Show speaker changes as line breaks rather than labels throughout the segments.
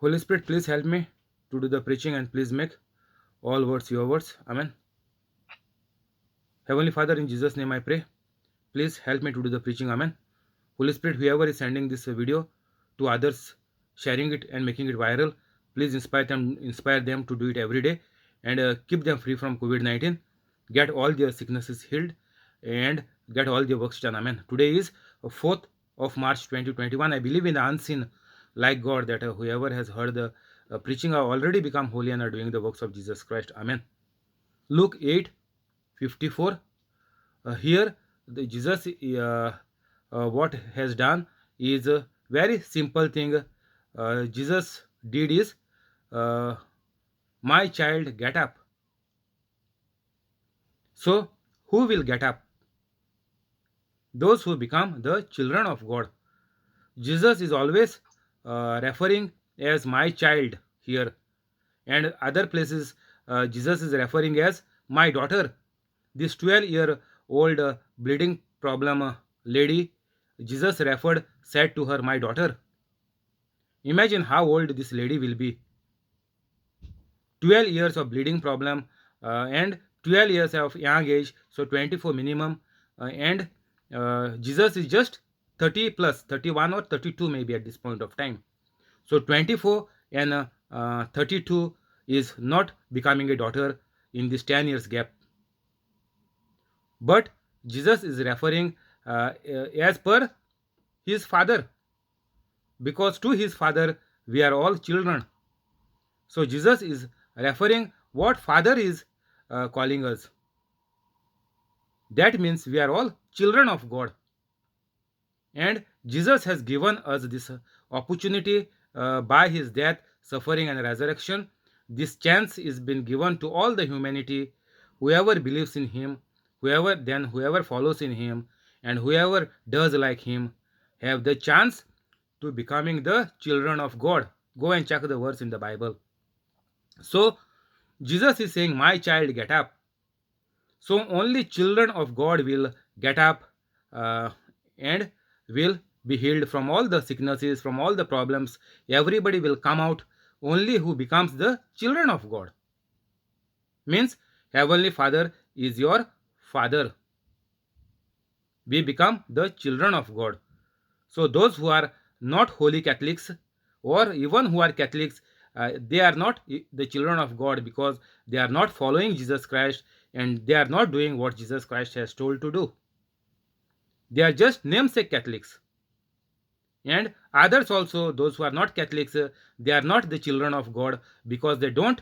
Holy Spirit, please help me to do the preaching and please make all words your words. Amen. Heavenly Father, in Jesus' name I pray. Please help me to do the preaching. Amen. Holy Spirit, whoever is sending this video to others, sharing it and making it viral, please inspire them to do it every day and keep them free from COVID-19. Get all their sicknesses healed and get all their works done. Amen. Today is 4th of March 2021. I believe in the unseen, like God, that whoever has heard the preaching are already become holy and are doing the works of Jesus Christ. Amen. Luke 8:54. Here, Jesus, what has done is a very simple thing. Jesus did is, uh, my child, get up. So, who will get up? Those who become the children of God. Jesus is always referring as my child here, and other places Jesus is referring as my daughter. This 12-year-old bleeding problem lady, Jesus said to her, my daughter. Imagine how old this lady will be. 12 years of bleeding problem and 12 years of young age, so 24 minimum, and Jesus is just 30 plus 31 or 32 maybe at this point of time. So 24 and 32 is not becoming a daughter in this 10 years gap. But Jesus is referring as per his father, because to his father we are all children. So Jesus is referring what father is calling us. That means we are all children of God. And Jesus has given us this opportunity by his death, suffering, and resurrection. This chance is been given to all the humanity. Whoever believes in him, whoever follows in him, and whoever does like him, have the chance to becoming the children of God. Go and check the verse in the Bible. So Jesus is saying, my child, get up. So only children of God will get up and will be healed from all the sicknesses, from all the problems. Everybody will come out only who becomes the children of God. Means Heavenly Father is your father. We become the children of God. So those who are not holy Catholics, or even who are Catholics, they are not the children of God, because they are not following Jesus Christ and they are not doing what Jesus Christ has told to do. They are just namesake Catholics. And others also, those who are not Catholics, they are not the children of God, because they don't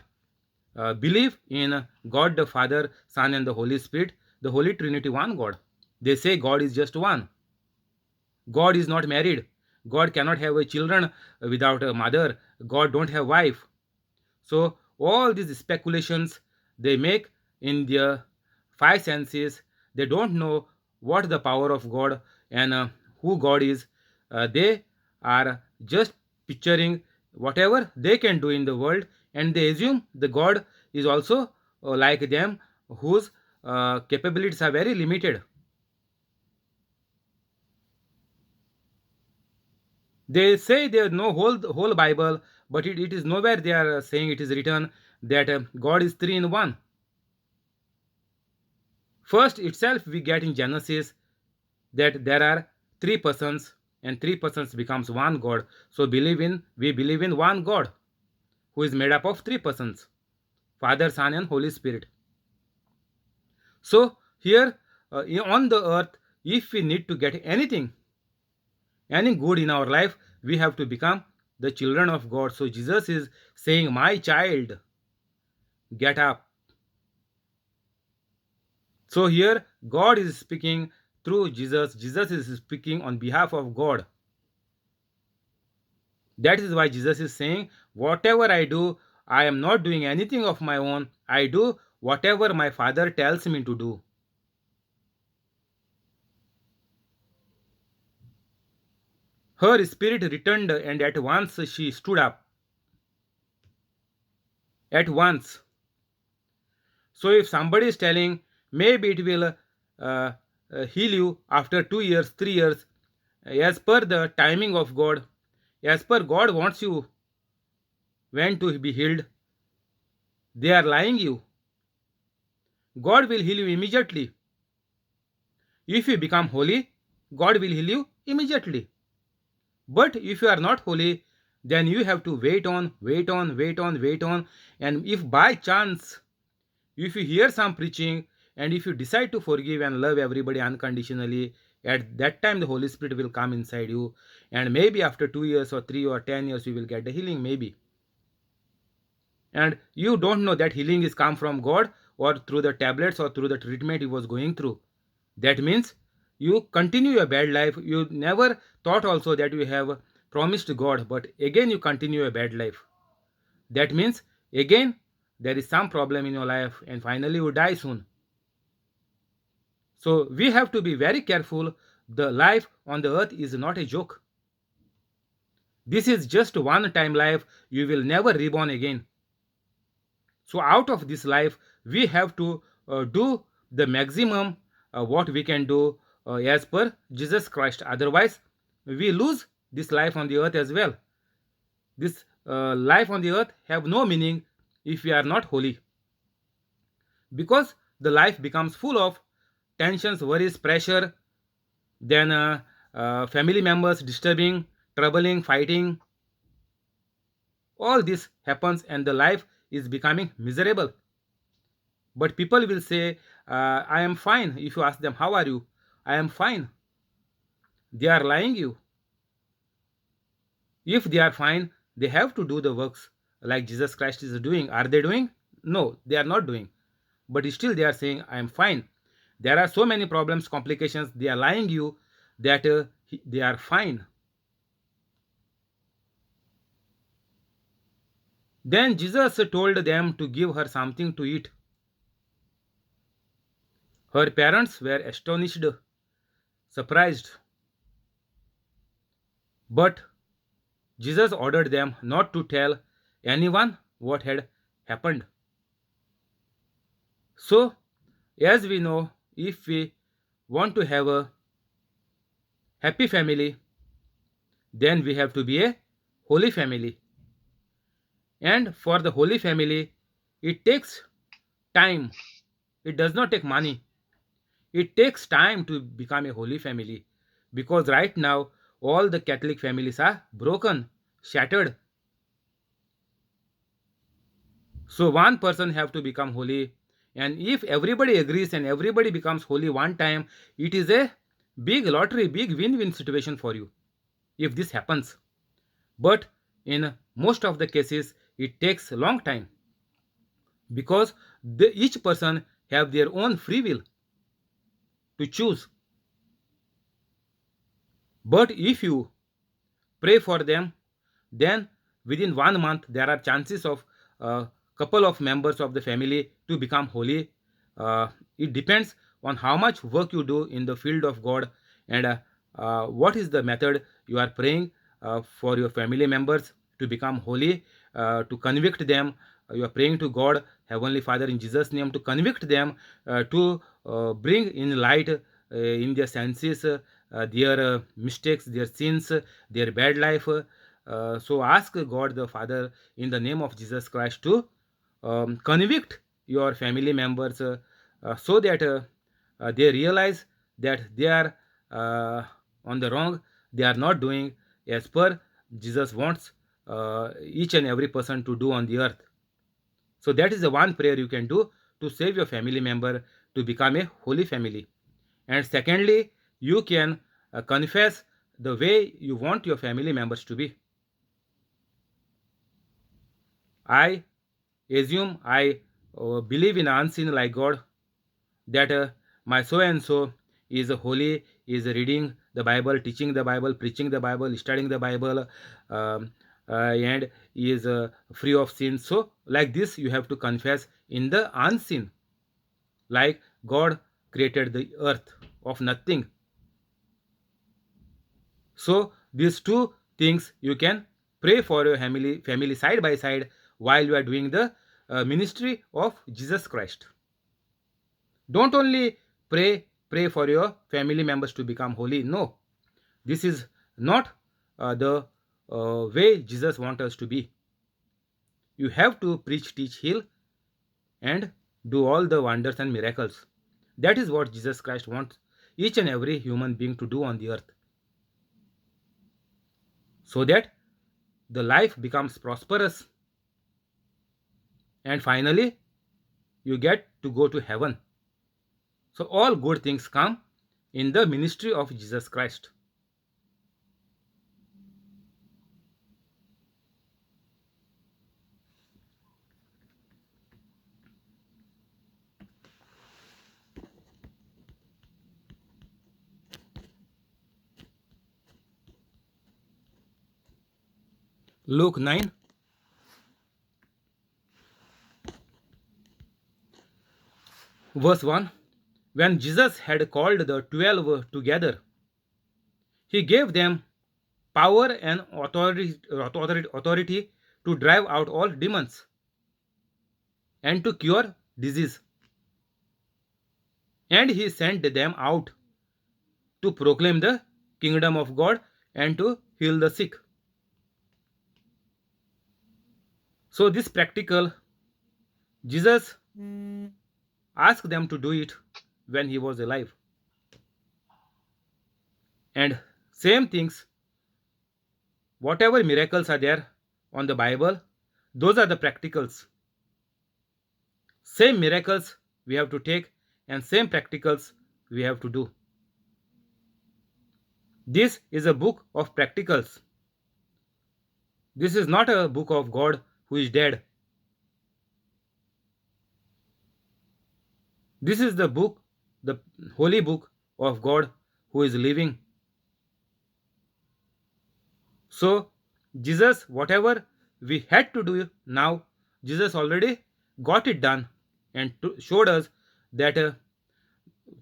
believe in God the Father, Son, and the Holy Spirit, the Holy Trinity, one God. They say God is just one. God is not married. God cannot have a children without a mother. God don't have wife. So all these speculations they make in their five senses. They don't know what the power of God and who God is. They are just picturing whatever they can do in the world, and they assume the God is also like them, whose capabilities are very limited. They say they know whole Bible, but it is nowhere they are saying it is written that God is three in one. First itself we get in Genesis that there are three persons, and three persons becomes one God. So we believe in one God who is made up of three persons: Father, Son, and Holy Spirit. So here on the earth, if we need to get anything, any good in our life, we have to become the children of God. So Jesus is saying, my child, get up. So here God is speaking through Jesus. Jesus is speaking on behalf of God. That is why Jesus is saying, whatever I do, I am not doing anything of my own. I do whatever my Father tells me to do. Her spirit returned, and at once she stood up. At once. So if somebody is telling, maybe it will heal you after 2 years, 3 years, as per the timing of God, as per God wants you, when to be healed. They are lying you. God will heal you immediately. If you become holy, God will heal you immediately. But if you are not holy, then you have to wait on, wait on, wait on, wait on. And if by chance, if you hear some preaching and if you decide to forgive and love everybody unconditionally, at that time the Holy Spirit will come inside you. And maybe after 2 years or 3 or 10 years, you will get the healing, maybe. And you don't know that healing is come from God or through the tablets or through the treatment he was going through. That means you continue your bad life. You never thought also that you have promised God, but again you continue a bad life. That means again there is some problem in your life and finally you die soon. So we have to be very careful. The life on the earth is not a joke. This is just one time life. You will never reborn again. So out of this life, we have to do the maximum what we can do as per Jesus Christ. Otherwise, we lose this life on the earth as well. This life on the earth have no meaning if we are not holy, because the life becomes full of tensions, worries, pressure, then family members disturbing, troubling, fighting. All this happens and the life is becoming miserable. But people will say, I am fine. If you ask them, how are you? I am fine. They are lying you. If they are fine, they have to do the works like Jesus Christ is doing. Are they doing? No, they are not doing. But still they are saying, I am fine. There are so many problems, complications. They are lying you that they are fine. Then Jesus told them to give her something to eat. Her parents were astonished, surprised. But Jesus ordered them not to tell anyone what had happened. So, as we know, if we want to have a happy family, then we have to be a holy family. And for the holy family, it takes time. It does not take money. It takes time to become a holy family, because right now all the Catholic families are broken, shattered. So one person have to become holy, and if everybody agrees and everybody becomes holy one time, it is a big lottery, big win-win situation for you if this happens. But in most of the cases, it takes a long time, because each person have their own free will to choose. But if you pray for them, then within 1 month there are chances of a couple of members of the family to become holy. It depends on how much work you do in the field of God, and what is the method you are praying for your family members to become holy, to convict them. You are praying to God, Heavenly Father, in Jesus' name, to convict them, to bring in light in their senses their mistakes, their sins, their bad life. So ask God the Father in the name of Jesus Christ to convict your family members, so that they realize that they are on the wrong. They are not doing as per Jesus wants each and every person to do on the earth. So that is the one prayer you can do to save your family member to become a holy family. And secondly, you can confess the way you want your family members to be. I assume I believe in unseen like God, that my so and so is holy, is reading the Bible, teaching the Bible, preaching the Bible, studying the Bible, and is free of sin. So, like this, you have to confess in the unseen, like God created the earth of nothing. So, these two things you can pray for your family side by side while you are doing the ministry of Jesus Christ. Don't only pray for your family members to become holy. No, this is not the way Jesus wants us to be. You have to preach, teach, heal, and do all the wonders and miracles. That is what Jesus Christ wants each and every human being to do on the earth, so that the life becomes prosperous, and finally you get to go to heaven. So all good things come in the ministry of Jesus Christ. Luke 9, verse 1. When Jesus had called the 12 together, he gave them power and authority to drive out all demons and to cure disease. And he sent them out to proclaim the kingdom of God and to heal the sick. So, this practical, Jesus asked them to do it when he was alive. And same things, whatever miracles are there on the Bible, those are the practicals. Same miracles we have to take, and same practicals we have to do. This is a book of practicals. This is not a book of God who is dead. This is the book, the holy book of God who is living. So, Jesus, whatever we had to do now, Jesus already got it done and showed us that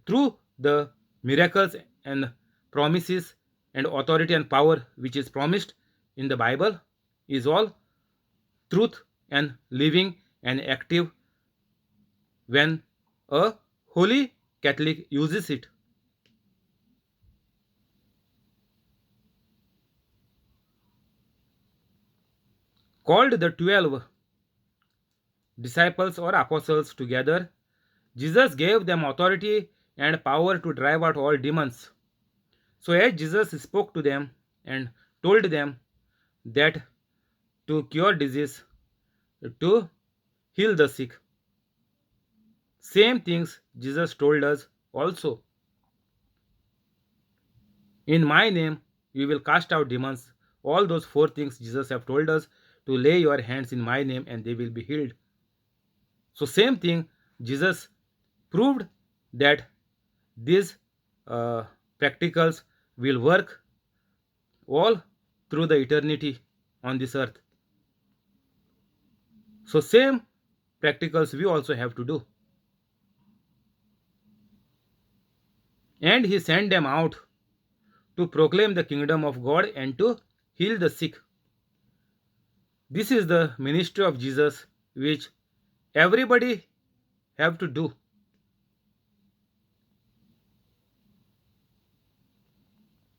through the miracles and promises and authority and power which is promised in the Bible is all truth and living and active when a holy Catholic uses it. Called the 12 disciples or apostles together, Jesus gave them authority and power to drive out all demons. So, as Jesus spoke to them and told them that to cure disease, to heal the sick, same things Jesus told us also. In my name, you will cast out demons. All those four things Jesus have told us to lay your hands in my name and they will be healed. So, same thing, Jesus proved that these practicals will work all through the eternity on this earth. So, same practicals we also have to do. And he sent them out to proclaim the kingdom of God and to heal the sick. This is the ministry of Jesus which everybody have to do.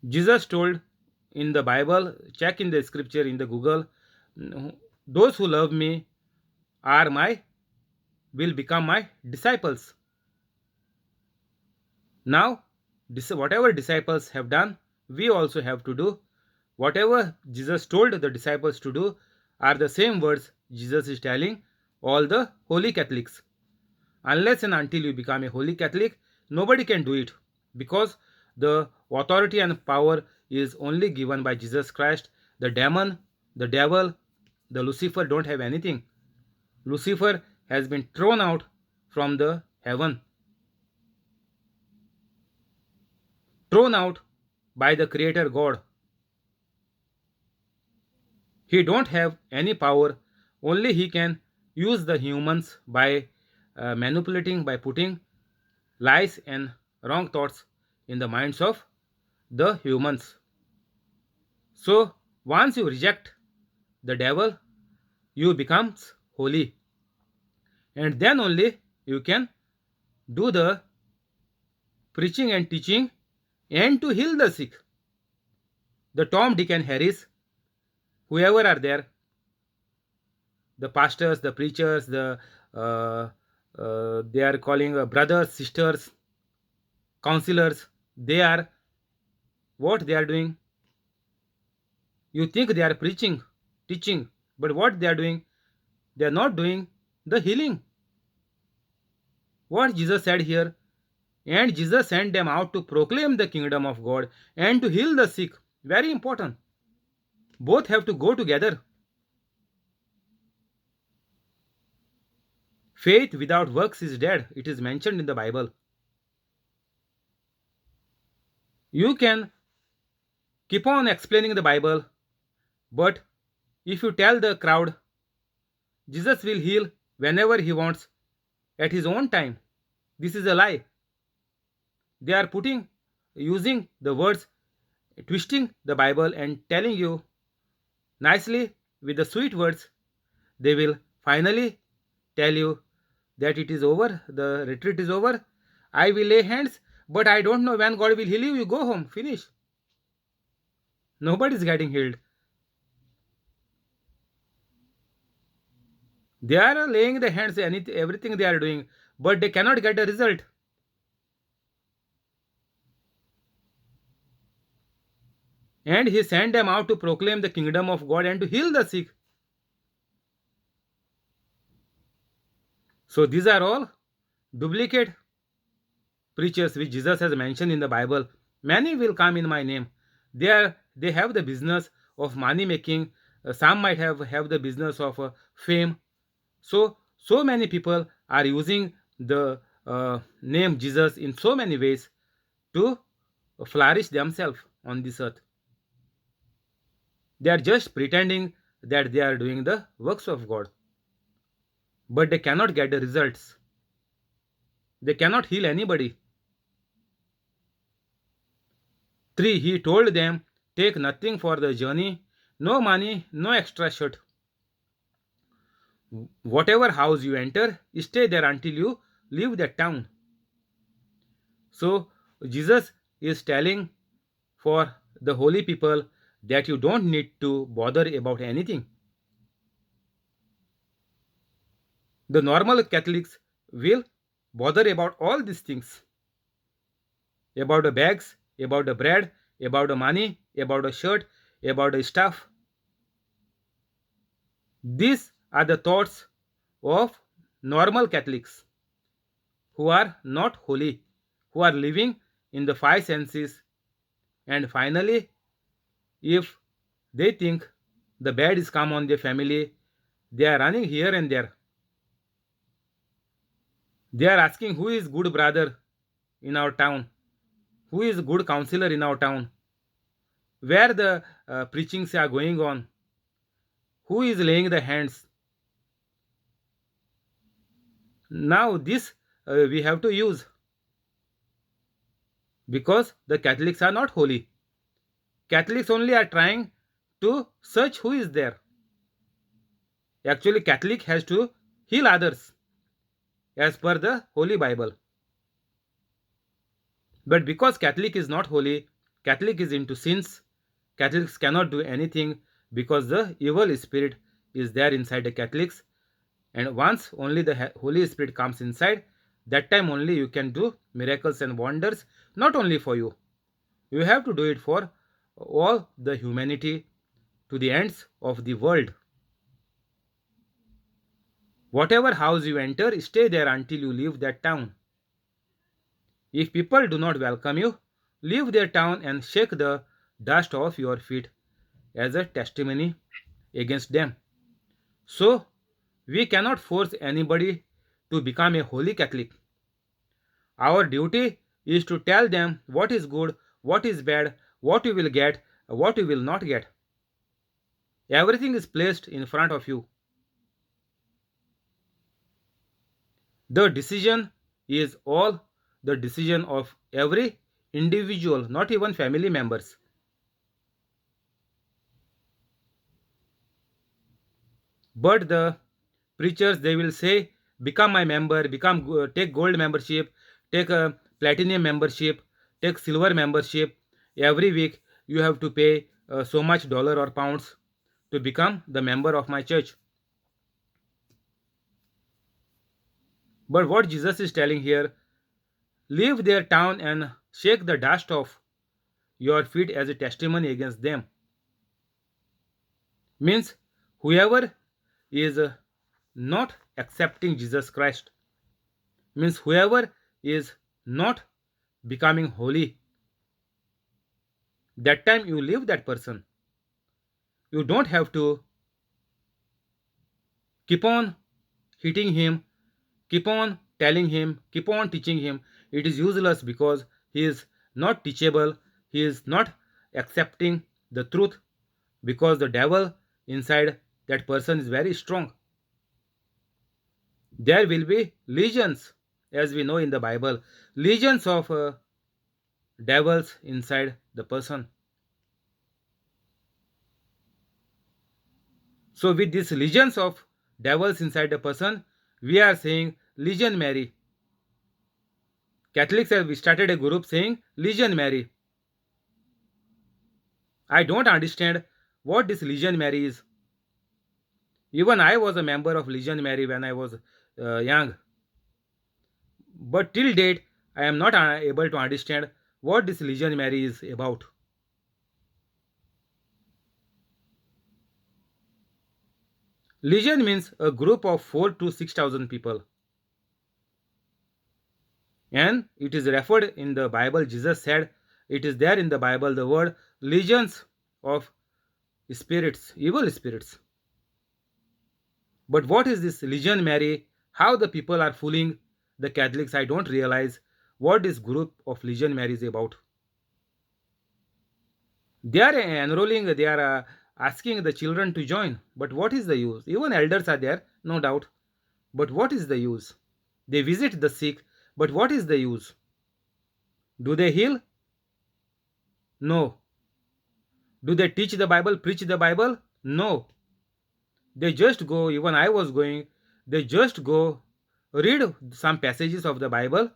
Jesus told in the Bible, check in the scripture in the Google, those who love me will become my disciples. Now, whatever disciples have done, we also have to do. Whatever Jesus told the disciples to do are the same words Jesus is telling all the holy Catholics. Unless and until you become a holy Catholic, nobody can do it, because the authority and power is only given by Jesus Christ. The demon, the devil, the Lucifer don't have anything. Lucifer has been thrown out from the heaven, thrown out by the creator God. He don't have any power. Only he can use the humans by manipulating, by putting lies and wrong thoughts in the minds of the humans. So once you reject the devil, you becomes holy, and then only you can do the preaching and teaching and to heal the sick. The Tom, Dick and Harris, whoever are there, The pastors, the preachers, they are calling brothers, sisters, counselors. They are what they are doing. You think they are preaching, teaching, but what they are doing, they are not doing the healing. What Jesus said here, and Jesus sent them out to proclaim the kingdom of God and to heal the sick. Very important. Both have to go together. Faith without works is dead. It is mentioned in the Bible. You can keep on explaining the Bible, but if you tell the crowd Jesus will heal whenever he wants at his own time, this is a lie. They are using the words, twisting the Bible and telling you nicely with the sweet words. They will finally tell you that it is over, the retreat is over. I will lay hands, but I don't know when God will heal you. You go home, finish. Nobody is getting healed. They are laying the hands, everything they are doing, but they cannot get a result. And he sent them out to proclaim the kingdom of God and to heal the sick. So these are all duplicate preachers which Jesus has mentioned in the Bible. Many will come in my name. They have the business of money making. Some might have the business of fame. So many people are using the name Jesus in so many ways to flourish themselves on this earth. They are just pretending that they are doing the works of God, but they cannot get the results. They cannot heal anybody. 3. He told them, take nothing for the journey, no money, no extra shirt. Whatever house you enter, stay there until you leave that town. So Jesus is telling for the holy people that you don't need to bother about anything. The normal Catholics will bother about all these things, about the bags, about the bread, about the money, about the shirt, about the stuff. These are the thoughts of normal Catholics who are not holy, who are living in the five senses. And finally, if they think the bad is come on their family, they are running here and there. They are asking who is good brother in our town, who is good counselor in our town, where the preachings are going on, who is laying the hands. Now this we have to use, because the Catholics are not holy. Catholics only are trying to search who is there. Actually, Catholic has to heal others as per the Holy Bible. But because Catholic is not holy, Catholic is into sins, Catholics cannot do anything because the evil spirit is there inside the Catholics. And once only the Holy Spirit comes inside, that time only you can do miracles and wonders, not only for you. You have to do it for all the humanity to the ends of the world. Whatever house you enter, stay there until you leave that town. If people do not welcome you, leave their town and shake the dust off your feet as a testimony against them. So, we cannot force anybody to become a holy Catholic. Our duty is to tell them what is good, what is bad, what you will get, what you will not get. Everything is placed in front of you. The decision is all the decision of every individual, not even family members. But the preachers, they will say, become my member, take gold membership, take a platinum membership, take silver membership. Every week you have to pay so much dollar or pounds to become the member of my church. But what Jesus is telling here, leave their town and shake the dust off your feet as a testimony against them. Means whoever is not accepting Jesus Christ, means whoever is not becoming holy, that time you leave that person. You don't have to keep on hitting him, keep on telling him, keep on teaching him. It is useless because he is not teachable, he is not accepting the truth because the devil inside that person is very strong. There will be legions, as we know in the Bible, legions of devils inside the person. So, with these legions of devils inside the person, we are saying Legion Mary. Catholics have started a group saying Legion Mary. I don't understand what this Legion Mary is. Even I was a member of Legion Mary when I was young. But till date, I am not able to understand what this Legion Mary is about. Legion means a group of 4 to 6,000 people. And it is referred in the Bible. Jesus said it is there in the Bible the word legions of spirits, evil spirits. But what is this Legion Mary? How the people are fooling the Catholics? I don't realize what this group of Legion Mary is about. They are enrolling, they are asking the children to join. But what is the use? Even elders are there, no doubt. But what is the use? They visit the sick, but what is the use? Do they heal? No. Do they teach the Bible, preach the Bible? No. They just go, even I was going, they just go read some passages of the Bible.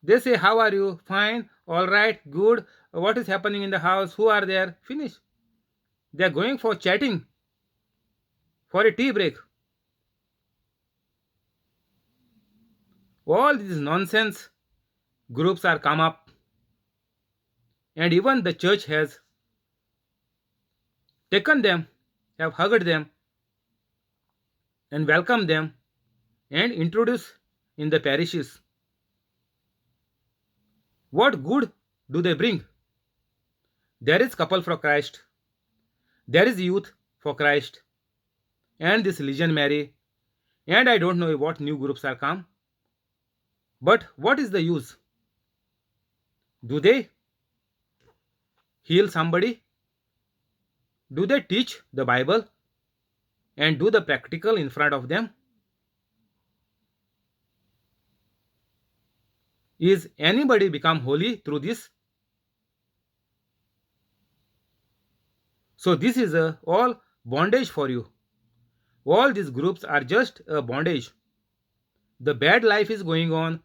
They say, how are you? Fine, all right, good. What is happening in the house? Who are there? Finish. They are going for chatting, for a tea break. All these nonsense groups are come up, and even the church has taken them, have hugged them, and welcomed them, and introduced in the parishes. What good do they bring? There is couple for Christ, there is youth for Christ, and this Legion Mary, and I don't know what new groups are come. But what is the use? Do they heal somebody? Do they teach the Bible and do the practical in front of them? Is anybody become holy through this? So this is all bondage for you. All these groups are just a bondage. The bad life is going on.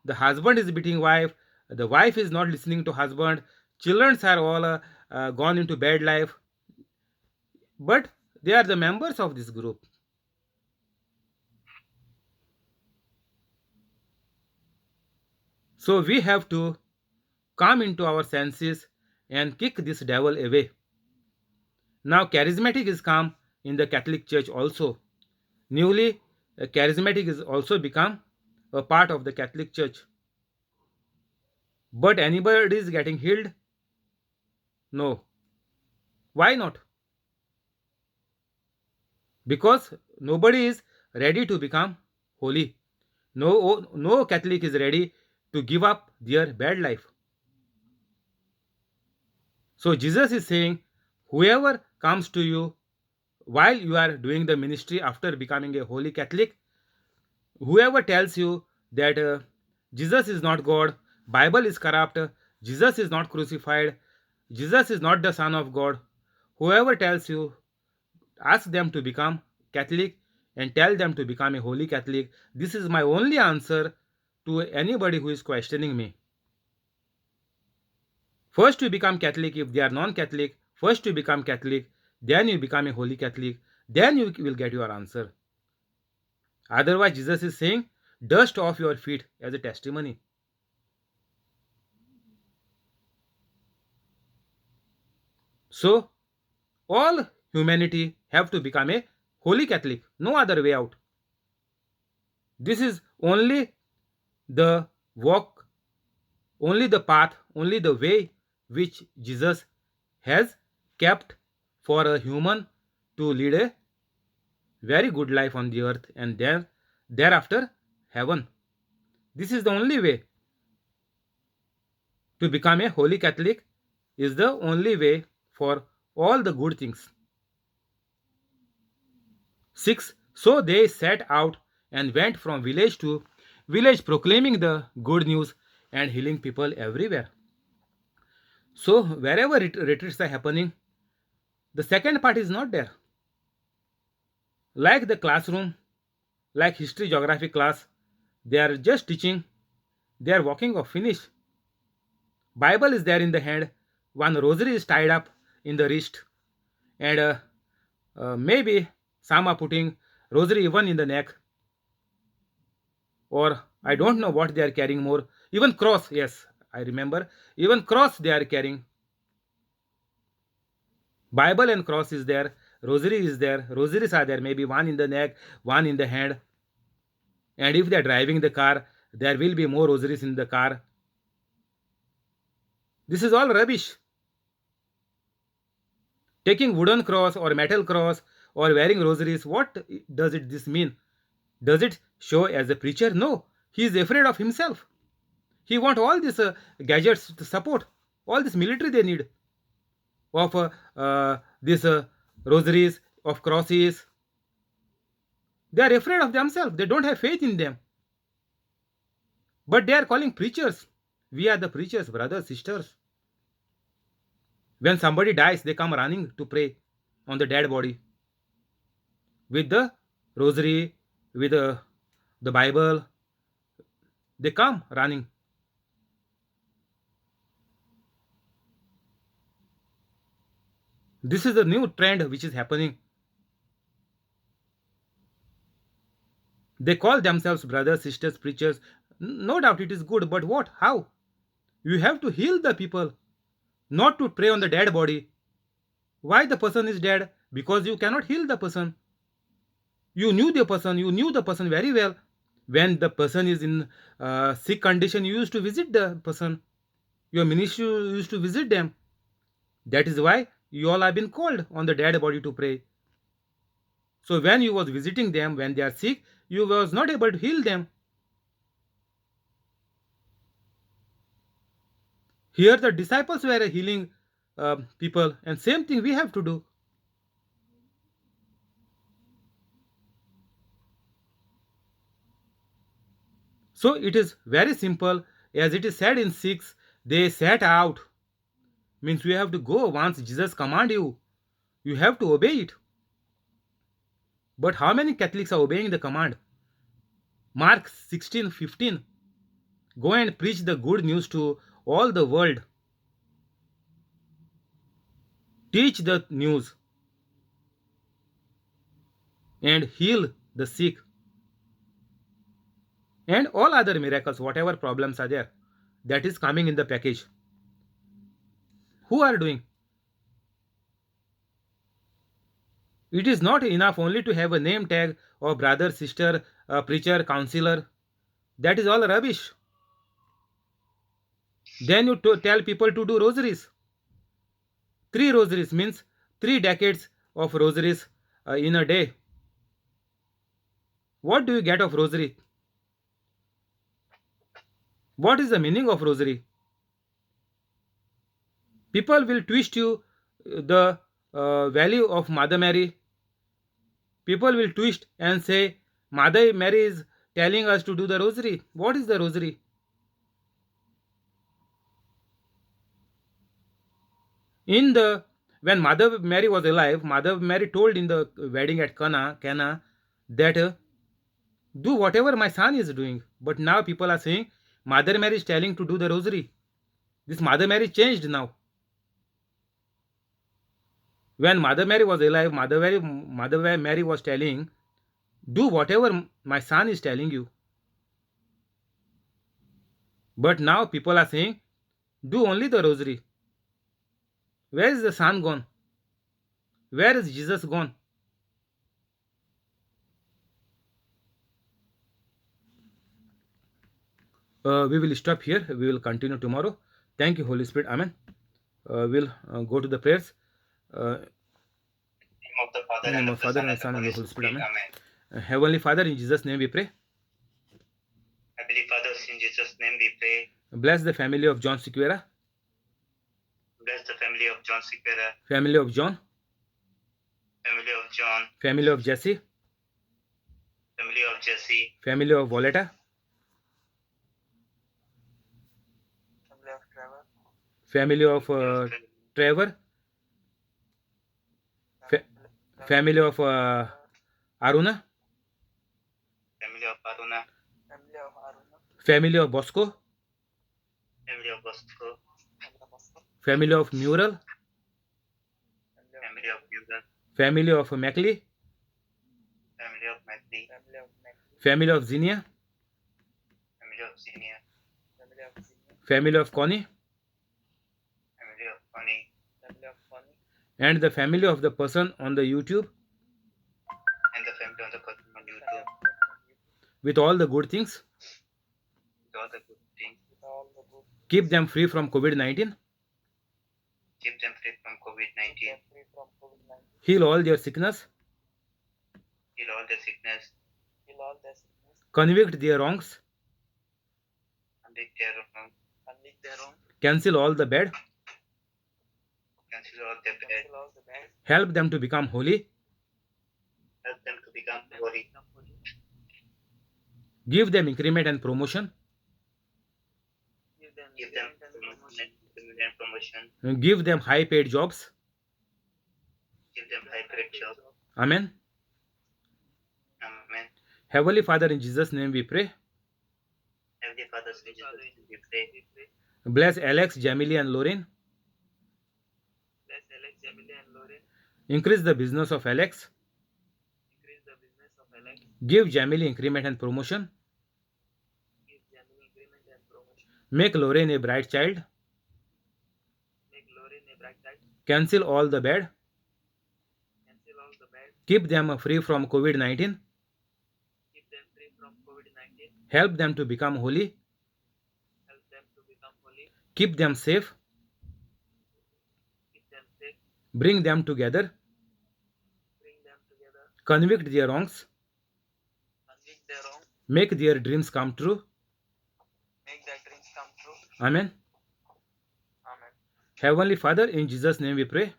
The husband is beating wife. The wife is not listening to husband. Children are all gone into bad life. But they are the members of this group. So we have to come into our senses and kick this devil away. Now charismatic is come in the Catholic Church also. Newly, charismatic is also become a part of the Catholic Church. But anybody is getting healed? No. Why not? Because nobody is ready to become holy. No Catholic is ready to give up their bad life. So Jesus is saying, whoever comes to you while you are doing the ministry after becoming a holy Catholic, whoever tells you that Jesus is not God, Bible is corrupt, Jesus is not crucified, Jesus is not the Son of God, whoever tells you, ask them to become Catholic and tell them to become a holy Catholic. This is my only answer to anybody who is questioning me. First you become Catholic if they are non-Catholic. First you become Catholic, then you become a holy Catholic. Then you will get your answer. Otherwise, Jesus is saying, dust off your feet as a testimony. So, all humanity have to become a holy Catholic. No other way out. This is only the walk, only the path, only the way which Jesus has kept for a human to lead a very good life on the earth and then thereafter heaven. This is the only way to become a holy Catholic, is the only way for all the good things. 6. So they set out and went from village to village proclaiming the good news and healing people everywhere. So wherever retreats are happening, the second part is not there. Like the classroom, like history geography class, they are just teaching, they are walking off finish. Bible is there in the hand, one rosary is tied up in the wrist, and maybe some are putting rosary even in the neck, or I don't know what they are carrying more. Even cross, yes, I remember. Even cross they are carrying. Bible and cross is there. Rosary is there. Rosaries are there. Maybe one in the neck, one in the hand. And if they are driving the car, there will be more rosaries in the car. This is all rubbish. Taking wooden cross or metal cross or wearing rosaries, what does it this mean? Does it show as a preacher? No. He is afraid of himself. He want all these gadgets to support all this military they need of these rosaries, of crosses. They are afraid of themselves. They don't have faith in them. But they are calling preachers. We are the preachers, brothers, sisters. When somebody dies, they come running to pray on the dead body with the rosary, with the Bible. They come running. This is the new trend which is happening. They call themselves brothers, sisters, preachers. No doubt it is good, but what? How? You have to heal the people, not to pray on the dead body. Why the person is dead? Because you cannot heal the person. You knew the person very well. When the person is in sick condition, you used to visit the person. Your ministry used to visit them. That is why you all have been called on the dead body to pray. So when you was visiting them when they are sick, you was not able to heal them. Here the disciples were healing people, and same thing we have to do. So it is very simple, as it is said in 6, they set out. Means you have to go once Jesus command you. You have to obey it. But how many Catholics are obeying the command? Mark 16:15. Go and preach the good news to all the world. Teach the news and heal the sick and all other miracles, whatever problems are there. That is coming in the package. Who are doing? It is not enough only to have a name tag of brother, sister, preacher, counselor. That is all rubbish. Then you tell people to do rosaries. 3 rosaries means 3 decades of rosaries in a day. What do you get of rosary? What is the meaning of rosary? People will twist you the value of Mother Mary. People will twist and say Mother Mary is telling us to do the rosary. What is the rosary? In the when Mother Mary was alive, Mother Mary told in the wedding at Cana that do whatever my son is doing. But now people are saying Mother Mary is telling to do the rosary. This Mother Mary changed now. When Mother Mary was alive, Mother Mary was telling, do whatever my son is telling you. But now people are saying, do only the rosary. Where is the sun gone? Where is Jesus gone? We will stop here. We will continue tomorrow. Thank you, Holy Spirit. Amen. We'll go to the prayers.
Name of the Father
In the
and
name
of
of
the
Father
Son
and
and
the
the
Son and
Holy
the Holy Spirit.
Spirit.
Amen.
Amen.
Heavenly Father, in Jesus' name we pray.
Heavenly Father, in Jesus' name we pray.
Bless the family of John Sequeira,
Bless the family of John Sequeira,
family of John,
family of John,
family of Jesse,
family of Jesse,
family of Voletta,
family of Trevor,
family of Trevor, family of Aruna,
family of Aruna,
family of Bosco,
family of Bosco,
family of Mural,
family of Bugle,
family of Mackley,
family of Macri,
family of Zinnia,
family of Senior,
family of Connie,
family of Connie,
and the family of the person on the YouTube
and the family of the person on YouTube,
with all the good things.
with all the good things.
Keep them free from COVID-19.
Keep them free from COVID-19.
Heal all their sickness.
Heal all the sickness.
Convict their wrongs.
Convict their wrong.
Cancel all the bad.
Cancel all the bad.
Help them to become holy.
Help them to become holy.
Give them increment and promotion.
Give them promotion.
Give them high paid jobs.
Give them high paid jobs.
Amen.
Amen.
Heavenly Father, in Jesus' name we pray.
Heavenly Father, in Jesus' name we pray.
Bless Alex, Jamily, and Lauren. Increase the business of Alex. Give Jamily increment and promotion. Make Lauren a bright child. Cancel all the bad. Keep them free from COVID-19. Help them to become holy. Keep them safe. Bring them together. Convict their wrongs. Make their dreams come true. Amen. Heavenly Father, in Jesus' name we pray.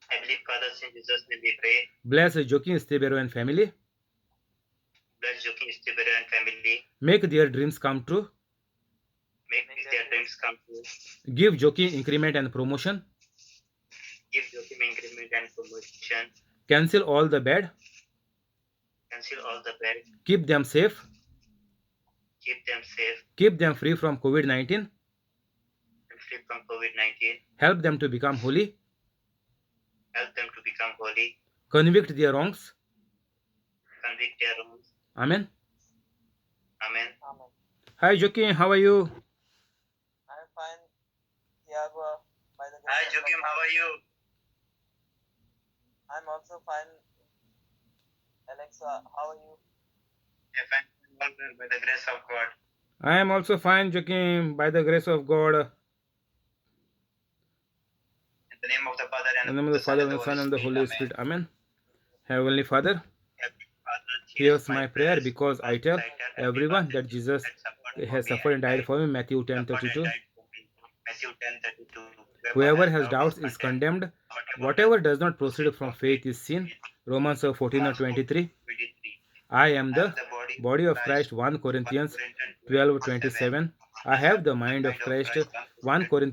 Heavenly Father, in Jesus' name we pray.
Bless Joaquin Estebero and family.
Bless Joaquin Estebero and family.
Make their dreams come true.
Make their dreams come true.
Give Joaquin increment and promotion.
Give Joaquin increment and promotion.
Cancel all the bad.
Cancel all the bad.
Keep them safe.
Keep them safe.
Keep them free from COVID-19.
And free from COVID-19.
Help them to become holy.
Help them to become holy.
Convict their wrongs.
Convict their wrongs.
Amen.
Amen.
Hi Joaquin, how are you?
I'm fine, Tiago. By the grace
Hi
of
Joaquin,
God.
how are you?
I'm also fine. Alexa, how are you?
Yeah, fine. By the grace of God.
I am also fine, Joaquin, by the grace of God.
In the name of the Father
In
and
the name of the Father and the Son and the Holy Spirit. Amen. Heavenly Father, here's my prayer because I tell everyone that Jesus has suffered and died for me. Matthew 10:32.
Matthew 10:32.
Whoever has doubts is condemned. Whatever does not proceed from faith is sin. Romans 14:23. I am the body of Christ. 1 Corinthians 12:27. I have the mind of Christ. 1 Corinthians